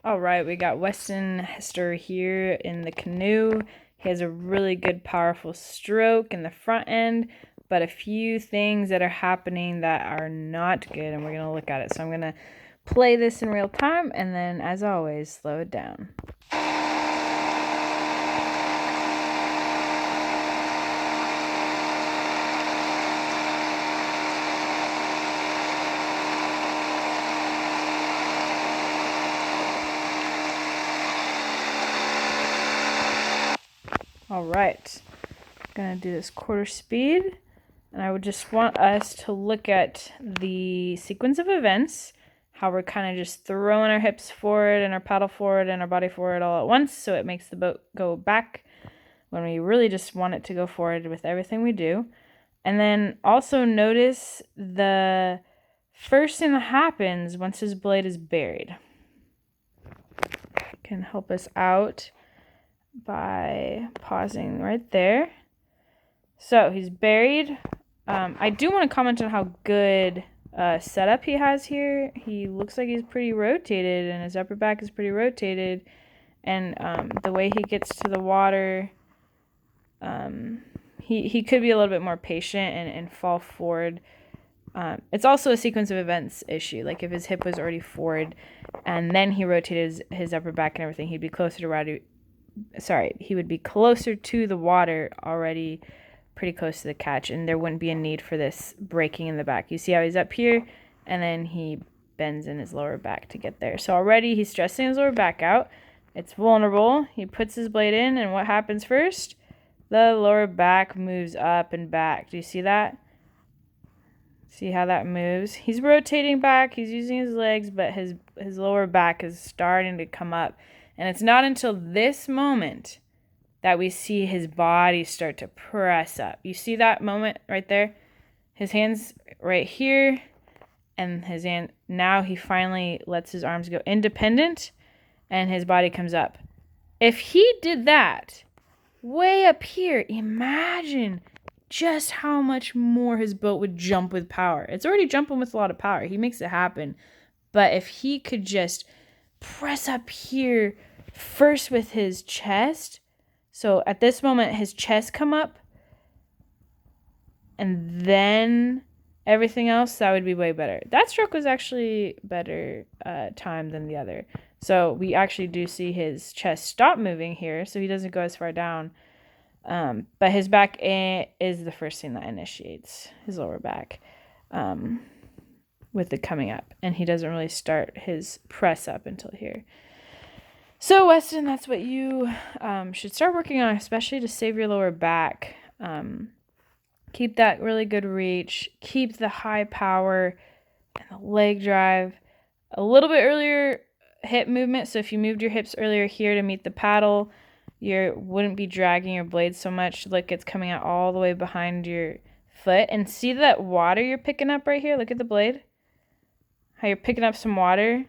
All right, we got Weston Hester here in the canoe. He has a really good, powerful stroke in the front end, but a few things that are happening that are not good, and we're going to look at it. So I'm going to play this in real time, and then, as always, slow it down. All right, I'm going to do this quarter speed, and I would just want us to look at the sequence of events, how we're kind of just throwing our hips forward and our paddle forward and our body forward all at once, so it makes the boat go back when we really just want it to go forward with everything we do. And then also notice the first thing that happens once his blade is buried. Can help us out by pausing right there. So he's buried. I do want to comment on how good setup he has here. He looks like he's pretty rotated, and his upper back is pretty rotated. And the way he gets to the water, he could be a little bit more patient and fall forward. It's also a sequence of events issue. Like if his hip was already forward and then he rotated his upper back and everything, he'd be closer to he would be closer to the water already, pretty close to the catch, and there wouldn't be a need for this breaking in the back. You see how he's up here and then he bends in his lower back to get there. So already he's stressing his lower back out. It's vulnerable. He puts his blade in, and what happens first? The lower back moves up and back. Do you see that? See how that moves? He's rotating back. He's using his legs, but his lower back is starting to come up. And it's not until this moment that we see his body start to press up. You see that moment right there? His hand's right here, and his hand, now he finally lets his arms go independent, and his body comes up. If he did that way up here, imagine just how much more his boat would jump with power. It's already jumping with a lot of power. He makes it happen. But if he could just press up here first with his chest, so at this moment his chest come up, and then everything else, that would be way better. That stroke was actually better time than the other. So we actually do see his chest stop moving here, so he doesn't go as far down. But his back is the first thing that initiates his lower back with it coming up. And he doesn't really start his press up until here. So, Weston, that's what you should start working on, especially to save your lower back. Keep that really good reach. Keep the high power and the leg drive. A little bit earlier hip movement. So if you moved your hips earlier here to meet the paddle, you wouldn't be dragging your blade so much. Look, it's coming out all the way behind your foot. And see that water you're picking up right here? Look at the blade. How you're picking up some water.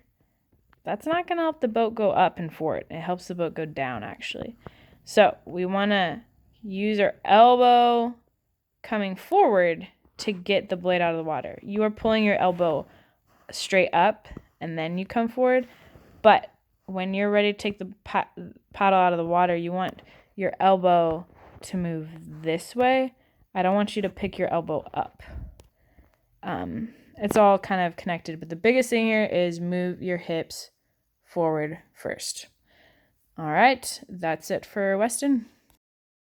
That's not going to help the boat go up and forward. It helps the boat go down, actually. So we want to use our elbow coming forward to get the blade out of the water. You are pulling your elbow straight up, and then you come forward. But when you're ready to take the paddle out of the water, you want your elbow to move this way. I don't want you to pick your elbow up. It's all kind of connected, but the biggest thing here is move your hips forward first. All right, that's it for Weston.